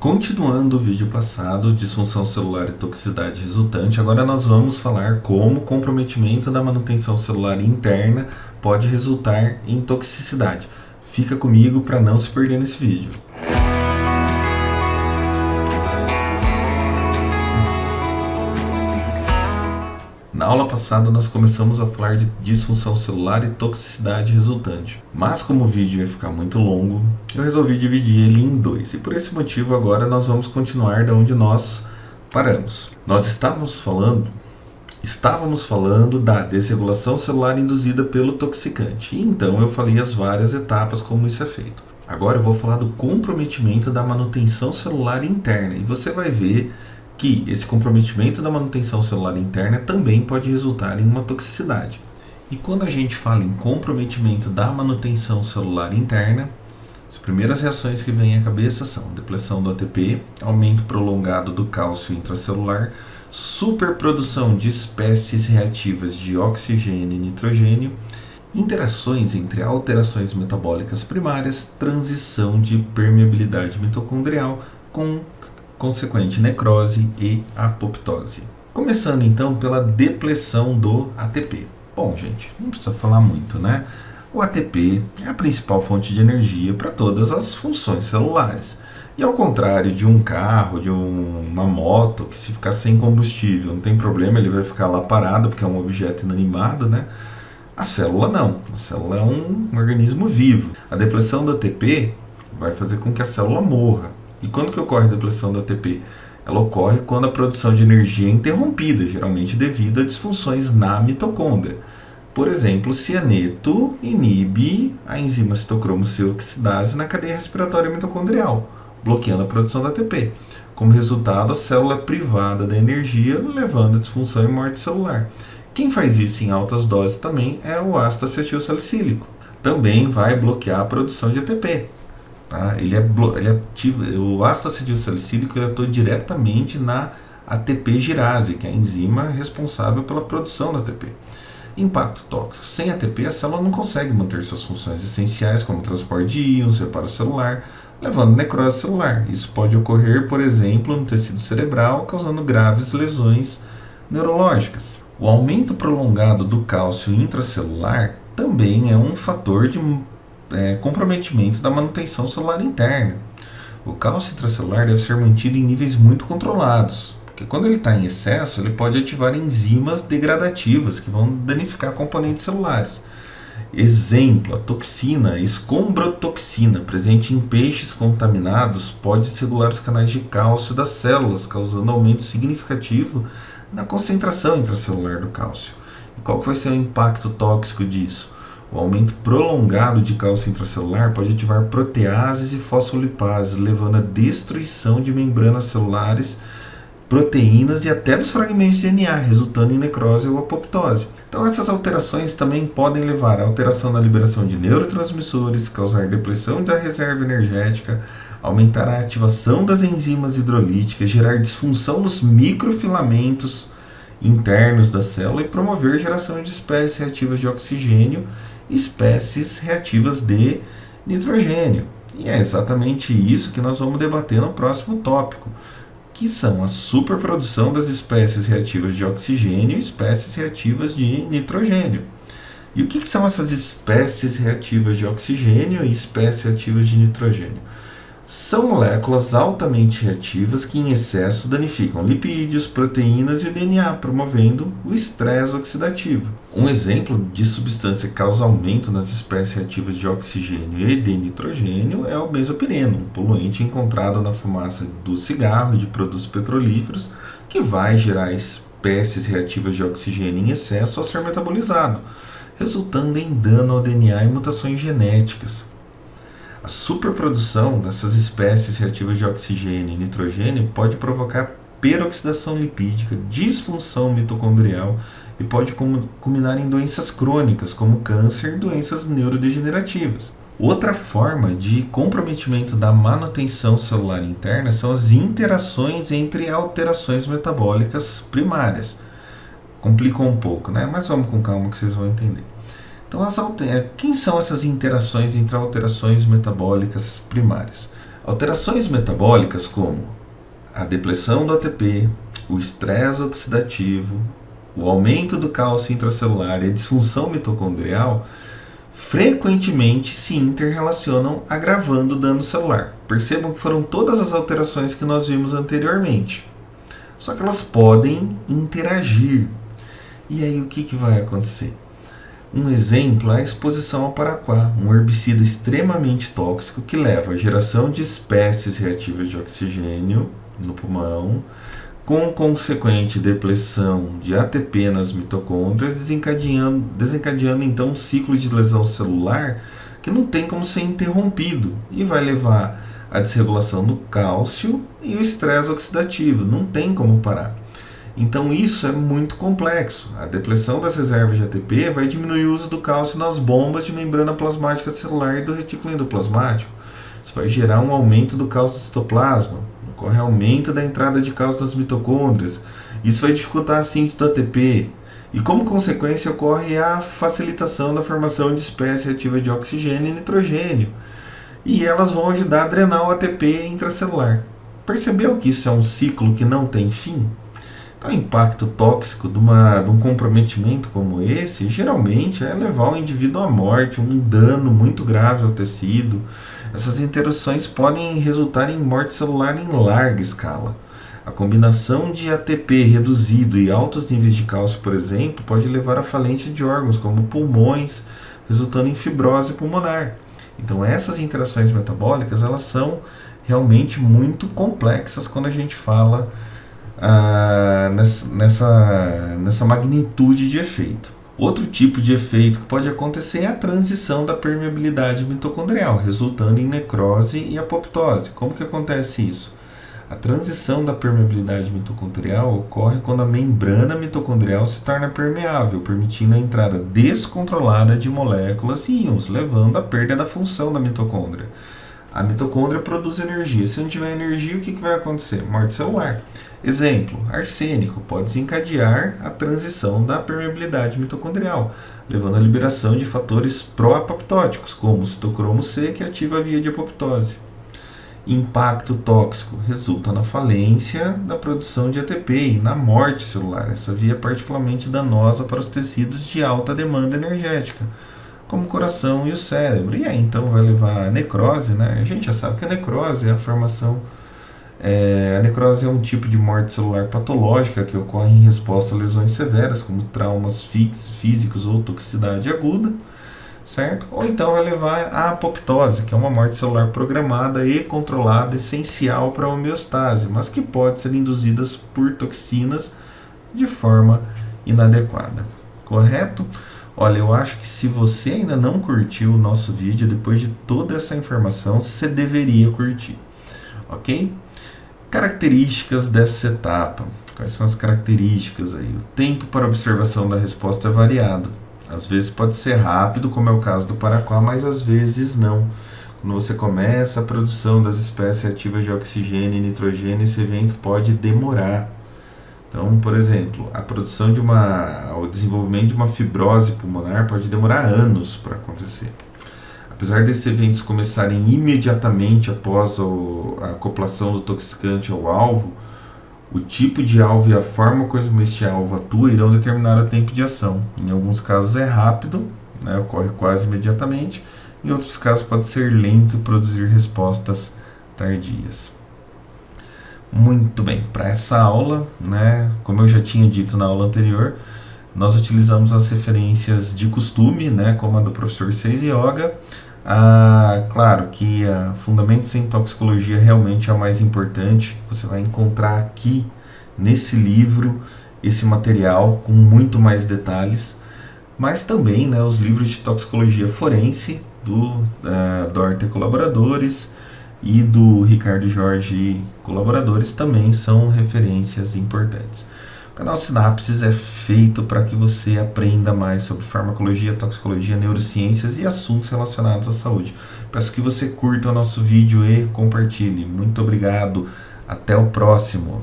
Continuando o vídeo passado, disfunção celular e toxicidade resultante, agora nós vamos falar como o comprometimento da manutenção celular interna pode resultar em toxicidade. Fica comigo para não se perder nesse vídeo. Na aula passada nós começamos a falar de disfunção celular e toxicidade resultante, mas como o vídeo ia ficar muito longo, eu resolvi dividir ele em dois, e por esse motivo agora nós vamos continuar da onde nós paramos. Nós estávamos falando da desregulação celular induzida pelo toxicante, e então eu falei as várias etapas como isso é feito. Agora eu vou falar do comprometimento da manutenção celular interna, e você vai ver que esse comprometimento da manutenção celular interna também pode resultar em uma toxicidade. E quando a gente fala em comprometimento da manutenção celular interna, as primeiras reações que vêm à cabeça são depleção do ATP, aumento prolongado do cálcio intracelular, superprodução de espécies reativas de oxigênio e nitrogênio, interações entre alterações metabólicas primárias, transição de permeabilidade mitocondrial com consequente necrose e apoptose. Começando então pela depleção do ATP. Bom, gente, não precisa falar muito, né? O ATP é a principal fonte de energia para todas as funções celulares. E ao contrário de um carro, de uma moto, que se ficar sem combustível não tem problema, ele vai ficar lá parado porque é um objeto inanimado, né? A célula não. A célula é um organismo vivo. A depleção do ATP vai fazer com que a célula morra. E quando que ocorre a depleção do ATP? Ela ocorre quando a produção de energia é interrompida, geralmente devido a disfunções na mitocôndria. Por exemplo, o cianeto inibe a enzima citocromo C oxidase na cadeia respiratória mitocondrial, bloqueando a produção do ATP. Como resultado, a célula é privada da energia, levando a disfunção e morte celular. Quem faz isso em altas doses também é o ácido acetilsalicílico. Também vai bloquear a produção de ATP. Tá? O ácido acetilsalicílico atua diretamente na ATP girase, que é a enzima responsável pela produção do ATP. Impacto tóxico. Sem ATP, a célula não consegue manter suas funções essenciais, como transporte de íons, reparo celular, levando necrose celular. Isso pode ocorrer, por exemplo, no tecido cerebral, causando graves lesões neurológicas. O aumento prolongado do cálcio intracelular também é um fator de comprometimento da manutenção celular interna. O cálcio intracelular deve ser mantido em níveis muito controlados, porque quando ele está em excesso, ele pode ativar enzimas degradativas que vão danificar componentes celulares. Exemplo, a toxina, a escombrotoxina, presente em peixes contaminados, pode segurar os canais de cálcio das células, causando aumento significativo na concentração intracelular do cálcio. E qual que vai ser o impacto tóxico disso? O aumento prolongado de cálcio intracelular pode ativar proteases e fosfolipases, levando à destruição de membranas celulares, proteínas e até dos fragmentos de DNA, resultando em necrose ou apoptose. Então essas alterações também podem levar à alteração na liberação de neurotransmissores, causar depressão da reserva energética, aumentar a ativação das enzimas hidrolíticas, gerar disfunção nos microfilamentos internos da célula e promover a geração de espécies reativas de oxigênio e espécies reativas de nitrogênio. E é exatamente isso que nós vamos debater no próximo tópico, que são a superprodução das espécies reativas de oxigênio e espécies reativas de nitrogênio. E o que são essas espécies reativas de oxigênio e espécies reativas de nitrogênio? São moléculas altamente reativas que em excesso danificam lipídios, proteínas e o DNA, promovendo o estresse oxidativo. Um exemplo de substância que causa aumento nas espécies reativas de oxigênio e de nitrogênio é o benzopireno, um poluente encontrado na fumaça do cigarro e de produtos petrolíferos, que vai gerar espécies reativas de oxigênio em excesso ao ser metabolizado, resultando em dano ao DNA e mutações genéticas. A superprodução dessas espécies reativas de oxigênio e nitrogênio pode provocar peroxidação lipídica, disfunção mitocondrial e pode culminar em doenças crônicas, como câncer e doenças neurodegenerativas. Outra forma de comprometimento da manutenção celular interna são as interações entre alterações metabólicas primárias. Complicou um pouco, né? Mas vamos com calma que vocês vão entender. Então, quem são essas interações entre alterações metabólicas primárias? Alterações metabólicas como a depressão do ATP, o estresse oxidativo, o aumento do cálcio intracelular e a disfunção mitocondrial frequentemente se interrelacionam, agravando o dano celular. Percebam que foram todas as alterações que nós vimos anteriormente. Só que elas podem interagir. E aí o que vai acontecer? Um exemplo é a exposição ao paraquat, um herbicida extremamente tóxico que leva à geração de espécies reativas de oxigênio no pulmão, com consequente depressão de ATP nas mitocôndrias, desencadeando então um ciclo de lesão celular que não tem como ser interrompido e vai levar à desregulação do cálcio e o estresse oxidativo, não tem como parar. Então isso é muito complexo. A depressão das reservas de ATP vai diminuir o uso do cálcio nas bombas de membrana plasmática celular e do retículo endoplasmático. Isso vai gerar um aumento do cálcio do citoplasma, ocorre aumento da entrada de cálcio nas mitocôndrias. Isso vai dificultar a síntese do ATP e, como consequência, ocorre a facilitação da formação de espécies reativas de oxigênio e nitrogênio. E elas vão ajudar a drenar o ATP intracelular. Percebeu que isso é um ciclo que não tem fim? O impacto tóxico de um comprometimento como esse, geralmente, é levar o indivíduo à morte, um dano muito grave ao tecido. Essas interrupções podem resultar em morte celular em larga escala. A combinação de ATP reduzido e altos níveis de cálcio, por exemplo, pode levar à falência de órgãos como pulmões, resultando em fibrose pulmonar. Então essas interações metabólicas, elas são realmente muito complexas quando a gente fala nessa magnitude de efeito. Outro tipo de efeito que pode acontecer é a transição da permeabilidade mitocondrial, resultando em necrose e apoptose. Como que acontece isso? A transição da permeabilidade mitocondrial ocorre quando a membrana mitocondrial se torna permeável, permitindo a entrada descontrolada de moléculas e íons, levando à perda da função da mitocôndria. A mitocôndria produz energia. Se não tiver energia, o que vai acontecer? Morte celular. Exemplo, arsênico pode desencadear a transição da permeabilidade mitocondrial, levando à liberação de fatores pró-apoptóticos, como o citocromo C, que ativa a via de apoptose. Impacto tóxico resulta na falência da produção de ATP e na morte celular. Essa via é particularmente danosa para os tecidos de alta demanda energética, como o coração e o cérebro. E aí então vai levar a necrose, né? A gente já sabe que a necrose é a formação. A necrose é um tipo de morte celular patológica que ocorre em resposta a lesões severas, como traumas físicos ou toxicidade aguda, certo? Ou então vai levar a apoptose, que é uma morte celular programada e controlada, essencial para a homeostase, mas que pode ser induzida por toxinas de forma inadequada. Correto? Olha, eu acho que se você ainda não curtiu o nosso vídeo, depois de toda essa informação, você deveria curtir, ok? Características dessa etapa. Quais são as características aí? O tempo para observação da resposta é variado. Às vezes pode ser rápido, como é o caso do paraquat, mas às vezes não. Quando você começa a produção das espécies ativas de oxigênio e nitrogênio, esse evento pode demorar. Então, por exemplo, a produção o desenvolvimento de uma fibrose pulmonar pode demorar anos para acontecer. Apesar desses eventos começarem imediatamente após a acoplação do toxicante ao alvo, o tipo de alvo e a forma como este alvo atua irão determinar o tempo de ação. Em alguns casos é rápido, né, ocorre quase imediatamente. Em outros casos pode ser lento e produzir respostas tardias. Muito bem, para essa aula, né, como eu já tinha dito na aula anterior, nós utilizamos as referências de costume, né, como a do professor Seiji Yoga. Claro que Fundamentos em Toxicologia realmente é o mais importante. Você vai encontrar aqui nesse livro esse material com muito mais detalhes, mas também, né, os livros de toxicologia forense do Dorte e colaboradores e do Ricardo Jorge e colaboradores também são referências importantes. O canal Sinapses é feito para que você aprenda mais sobre farmacologia, toxicologia, neurociências e assuntos relacionados à saúde. Peço que você curta o nosso vídeo e compartilhe. Muito obrigado. Até o próximo.